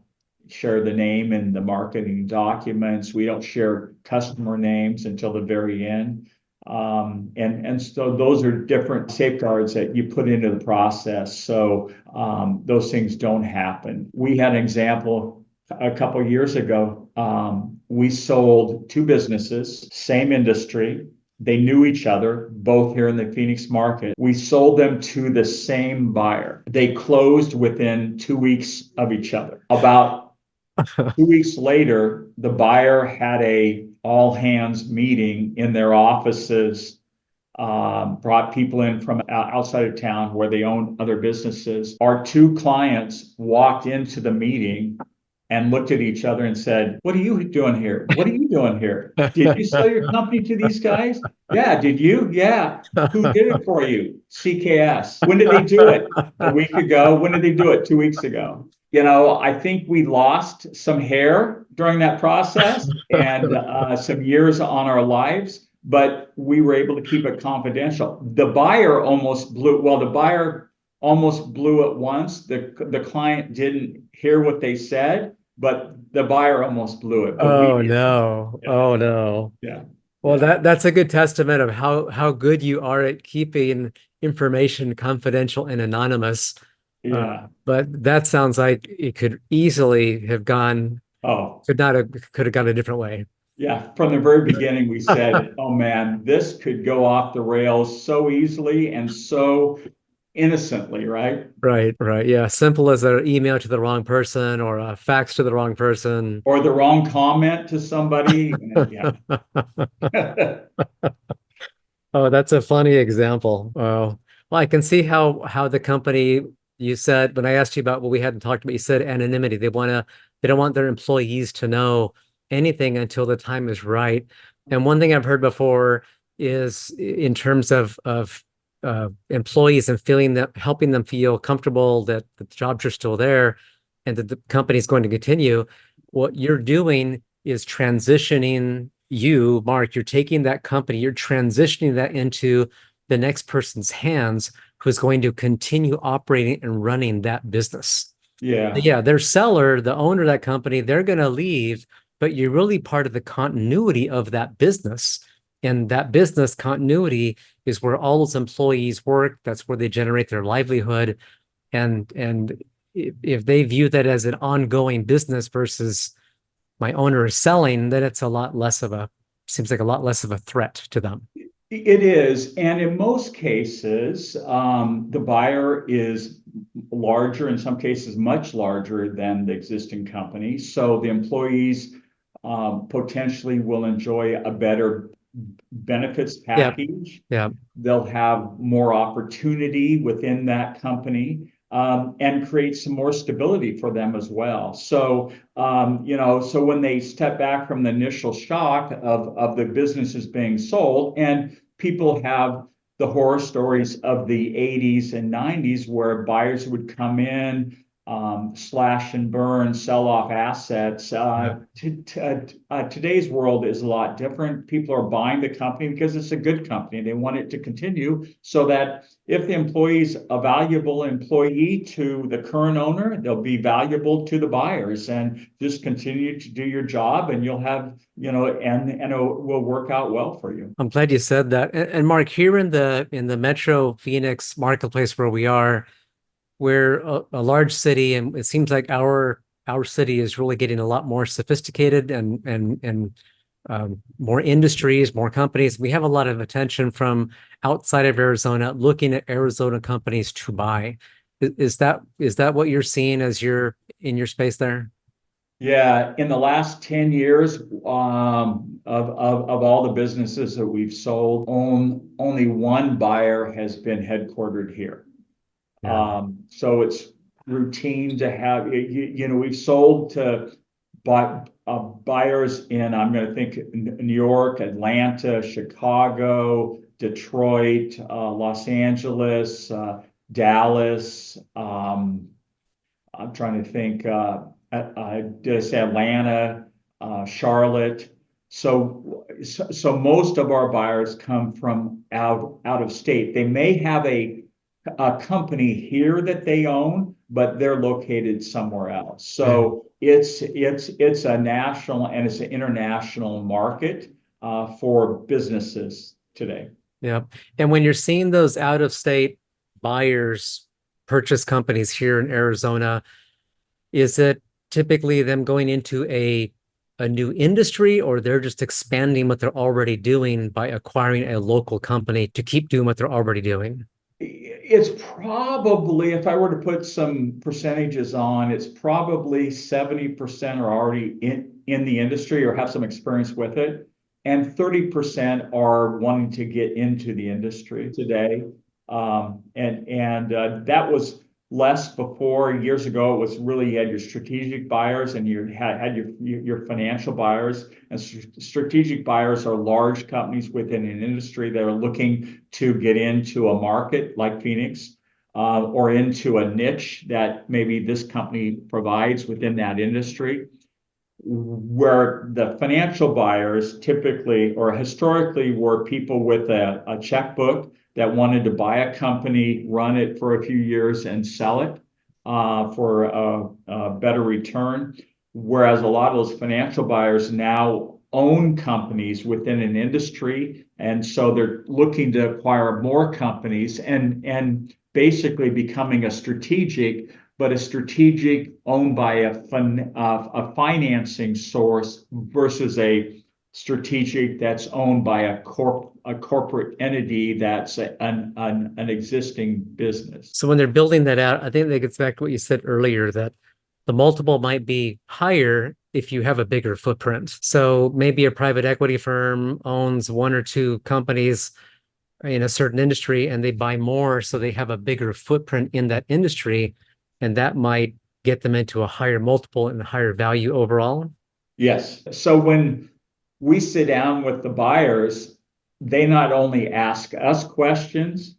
S2: share the name in the marketing documents. We don't share customer names until the very end. And so those are different safeguards that you put into the process. So those things don't happen. We had an example a couple of years ago. We sold two businesses, same industry. They knew each other, both here in the Phoenix market. We sold them to the same buyer. They closed within 2 weeks of each other. About 2 weeks later, the buyer had a all hands meeting in their offices, brought people in from outside of town where they own other businesses. Our two clients walked into the meeting and looked at each other and said, "What are you doing here? What are you doing here? Did you sell your company to these guys? Yeah. Did you? Yeah. Who did it for you? CKS. When did they do it? A week ago. When did they do it? 2 weeks ago." I think we lost some hair during that process and some years on our lives, but we were able to keep it confidential. The buyer almost blew, well, the buyer almost blew it once. The client didn't hear what they said, but the buyer almost blew it. But we
S1: Oh
S2: did.
S1: no.
S2: Yeah.
S1: Oh no.
S2: Yeah.
S1: Well,
S2: Yeah.
S1: that's a good testament of how good you are at keeping information confidential and anonymous.
S2: Yeah.
S1: But that sounds like it could easily have gone,
S2: Oh,
S1: could have gone a different way.
S2: yeah. From the very beginning, we said, oh man, this could go off the rails so easily and so innocently, right?
S1: Right, right. Yeah. Simple as an email to the wrong person or a fax to the wrong person.
S2: Or the wrong comment to somebody. Yeah.
S1: Oh, that's a funny example. Oh, well, I can see how the company you said when I asked you about what we hadn't talked about, you said anonymity. They don't want their employees to know anything until the time is right. And one thing I've heard before is in terms of employees and feeling that helping them feel comfortable that the jobs are still there and that the company is going to continue. What you're doing is transitioning you, Mark, you're taking that company, you're transitioning that into the next person's hands who's going to continue operating and running that business.
S2: Yeah.
S1: Yeah, their seller, the owner of that company, they're going to leave, but you're really part of the continuity of that business. And that business continuity is where all those employees work. That's where they generate their livelihood. And if they view that as an ongoing business versus my owner is selling, then it's a lot less of a seems like a lot less of a threat to them.
S2: It is. And in most cases, the buyer is larger, in some cases, much larger than the existing company. So the employees potentially will enjoy a better benefits
S1: Yeah,
S2: package.
S1: yeah,
S2: They'll have more opportunity within that company, and create some more stability for them as well. So when they step back from the initial shock of the businesses being sold, and people have the horror stories of the 80s and 90s where buyers would come in, slash and burn, sell off assets.
S1: yeah.
S2: Today's world is a lot different. People are buying the company because it's a good company. They want it to continue so that if the employee is a valuable employee to the current owner, they'll be valuable to the buyers, and just continue to do your job and you'll have, and it will work out well for you.
S1: I'm glad you said that. And Mark, here in the Metro Phoenix marketplace where we are, we're a large city, and it seems like our city is really getting a lot more sophisticated and more industries, more companies. We have a lot of attention from outside of Arizona looking at Arizona companies to buy. Is that what you're seeing as you're in your space there?
S2: Yeah, in the last 10 years, of all the businesses that we've sold, only one buyer has been headquartered here.
S1: Yeah.
S2: So it's routine to have, we've sold to buyers in, I'm going to think, New York, Atlanta, Chicago, Detroit, Los Angeles, Dallas. I'm trying to think, did I say Atlanta, Charlotte? So most of our buyers come from out of state. They may have a company here that they own, but they're located somewhere else.
S1: Yeah.
S2: So it's a national and it's an international market for businesses today.
S1: Yeah. And when you're seeing those out of state buyers purchase companies here in Arizona, is it typically them going into a new industry, or they're just expanding what they're already doing by acquiring a local company to keep doing what they're already doing?
S2: It's probably, if I were to put some percentages on, it's probably 70% are already in the industry or have some experience with it, and 30% are wanting to get into the industry today. And that was less before. Years ago, it was really, you had your strategic buyers and you had your financial buyers. And strategic buyers are large companies within an industry that are looking to get into a market like Phoenix, or into a niche that maybe this company provides within that industry. Where the financial buyers typically or historically were people with a checkbook that wanted to buy a company, run it for a few years, and sell it for a better return. Whereas a lot of those financial buyers now own companies within an industry, and so they're looking to acquire more companies and basically becoming a strategic, but a strategic owned by a financing source versus a strategic that's owned by a corporate entity that's an existing business.
S1: So when they're building that out, I think that gets back to what you said earlier, that the multiple might be higher if you have a bigger footprint. So maybe a private equity firm owns one or two companies in a certain industry and they buy more, so they have a bigger footprint in that industry, and that might get them into a higher multiple and a higher value overall.
S2: Yes. So when we sit down with the buyers, they not only ask us questions,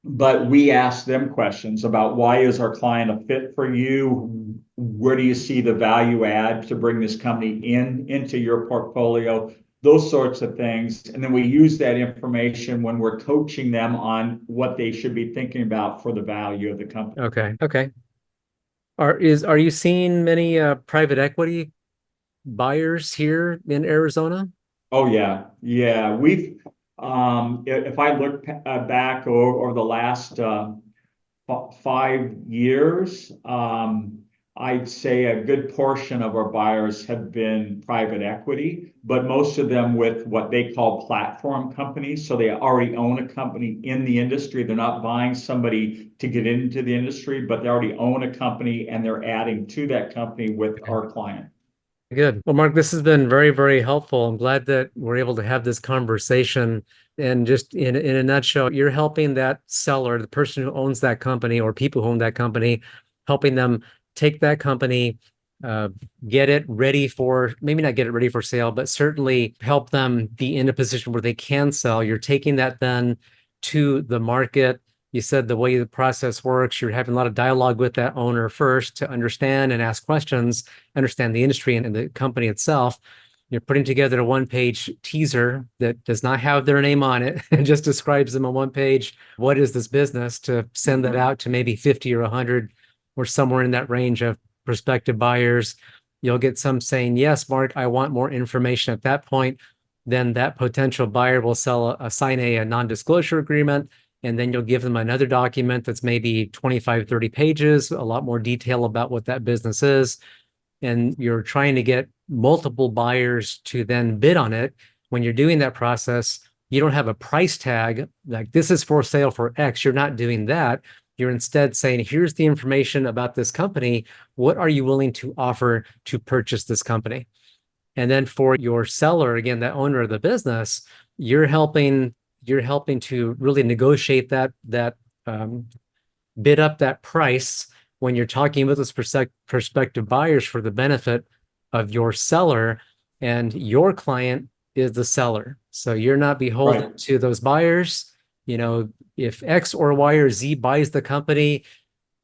S2: but we ask them questions about why is our client a fit for you? Where do you see the value add to bring this company into your portfolio? Those sorts of things. And then we use that information when we're coaching them on what they should be thinking about for the value of the company.
S1: Okay. Are you seeing many private equity buyers here in Arizona?
S2: Oh yeah. We've if I look back over the last 5 years, I'd say a good portion of our buyers have been private equity, but most of them with what they call platform companies. So they already own a company in the industry. They're not buying somebody to get into the industry, but they already own a company and they're adding to that company with our client.
S1: Good. Well, Mark, this has been very, very helpful. I'm glad that we're able to have this conversation. And just in a nutshell, you're helping that seller, the person who owns that company or people who own that company, helping them take that company, get it ready for, maybe not get it ready for sale, but certainly help them be in a position where they can sell. You're taking that then to the market. You said the way the process works, you're having a lot of dialogue with that owner first to understand and ask questions, understand the industry and the company itself. You're putting together a one-page teaser that does not have their name on it and just describes them on one page. What is this business, to send that out to maybe 50 or 100 or somewhere in that range of prospective buyers. You'll get some saying, yes, Mark, I want more information. At that point, then that potential buyer will sign a non-disclosure agreement. And then you'll give them another document that's maybe 25, 30 pages, a lot more detail about what that business is. And you're trying to get multiple buyers to then bid on it. When you're doing that process, you don't have a price tag like this is for sale for X. You're not doing that. You're instead saying, here's the information about this company. What are you willing to offer to purchase this company? And then for your seller, again, the owner of the business, you're helping to really negotiate that bid up that price when you're talking with those prospective buyers for the benefit of your seller, and your client is the seller. So you're not beholden to those buyers. If X or Y or Z buys the company,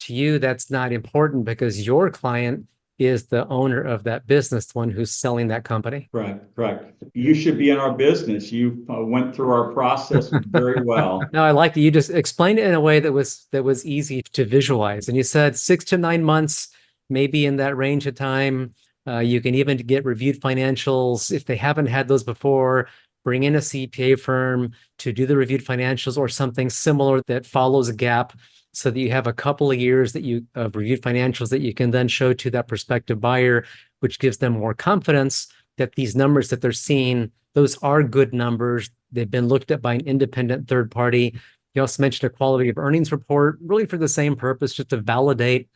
S1: to you, that's not important because your client is the owner of that business, the one who's selling that company.
S2: Correct. You should be in our business. You went through our process very well.
S1: No, I like that you just explained it in a way that was easy to visualize. And you said 6 to 9 months, maybe in that range of time. You can even get reviewed financials if they haven't had those before. Bring in a CPA firm to do the reviewed financials or something similar that follows a gap, so that you have a couple of years of reviewed financials that you can then show to that prospective buyer which gives them more confidence that these numbers that they're seeing, those are good numbers. They've been looked at by an independent third party. You also mentioned a quality of earnings report, really for the same purpose, just to validate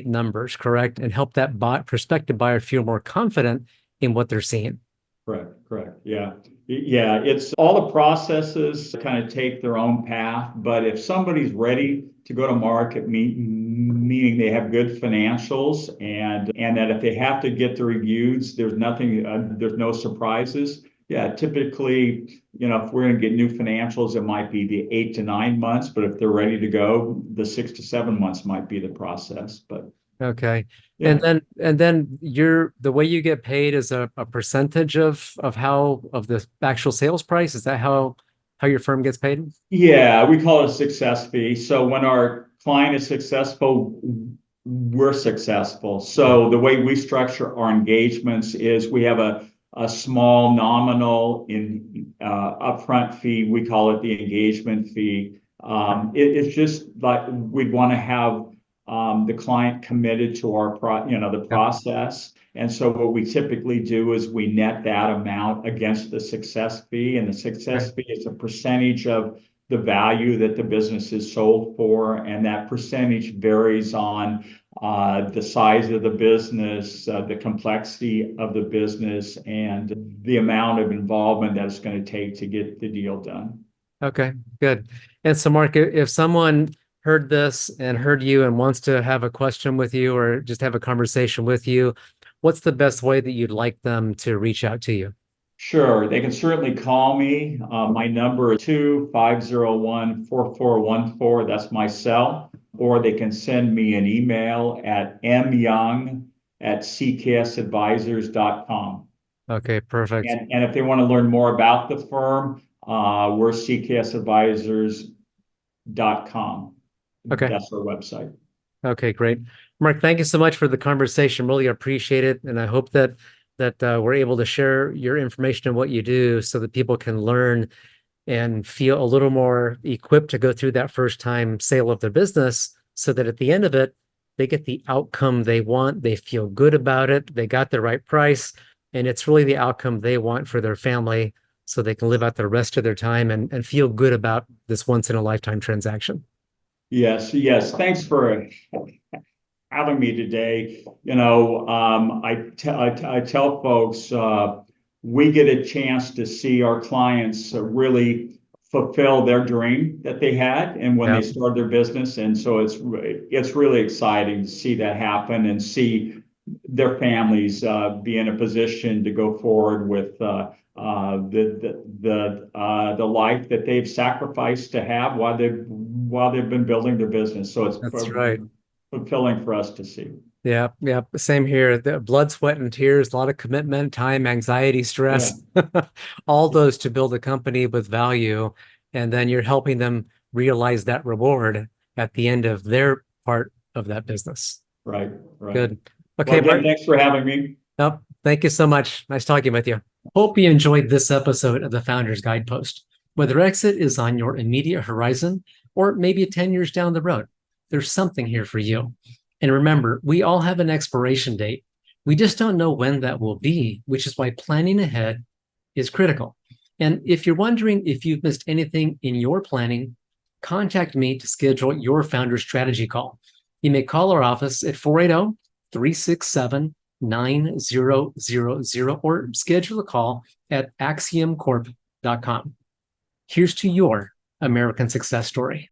S1: numbers, correct? And help that prospective buyer feel more confident in what they're seeing.
S2: Correct. Yeah. Yeah. It's all the processes kind of take their own path. But if somebody's ready to go to market, meaning they have good financials and that if they have to get the reviews, there's no surprises. Yeah, typically, if we're going to get new financials, it might be the 8 to 9 months, but if they're ready to go, the 6 to 7 months might be the process. But
S1: okay.
S2: yeah.
S1: And then the way you get paid is a percentage of the actual sales price. Is that how your firm gets paid?
S2: Yeah, we call it a success fee. So when our client is successful, we're successful. So the way we structure our engagements is we have a small nominal upfront fee. We call it the engagement fee. It's just like we'd want to have the client committed to the process. And so what we typically do is we net that amount against the success fee, and the success fee is a percentage of the value that the business is sold for, and that percentage varies on the size of the business, the complexity of the business, and the amount of involvement that it's going to take to get the deal done.
S1: Okay, good. And so, Mark, if someone heard this and heard you and wants to have a question with you or just have a conversation with you, what's the best way that you'd like them to reach out to you?
S2: Sure, they can certainly call me. My number is 2-501-4414. That's my cell. Or they can send me an email at myoung@cksadvisors.com.
S1: Okay, perfect.
S2: And if they want to learn more about the firm, we're cksadvisors.com.
S1: Okay.
S2: That's our website.
S1: Okay, great. Mark, thank you so much for the conversation. Really appreciate it. And I hope that we're able to share your information and what you do so that people can learn and feel a little more equipped to go through that first time sale of their business, so that at the end of it, they get the outcome they want. They feel good about it. They got the right price. And it's really the outcome they want for their family, so they can live out the rest of their time and feel good about this once in a lifetime transaction.
S2: Yes. Thanks for having me today. I tell folks we get a chance to see our clients really fulfill their dream that they had and when they started their business, and so it's really exciting to see that happen and see their families be in a position to go forward with the life that they've sacrificed to have while they've been building their business. So it's fulfilling for us to see.
S1: Yeah. Same here. The blood, sweat, and tears, a lot of commitment, time, anxiety, stress, all those to build a company with value. And then you're helping them realize that reward at the end of their part of that business.
S2: Right.
S1: Good. Okay.
S2: Well, again, thanks for having me.
S1: Nope. Thank you so much. Nice talking with you. Hope you enjoyed this episode of the Founder's Guidepost. Whether exit is on your immediate horizon or maybe 10 years down the road, there's something here for you. And remember, we all have an expiration date. We just don't know when that will be, which is why planning ahead is critical. And if you're wondering if you've missed anything in your planning, contact me to schedule your founder strategy call. You may call our office at 480-367-9000 or schedule a call at axiomcorp.com. Here's to your American success story.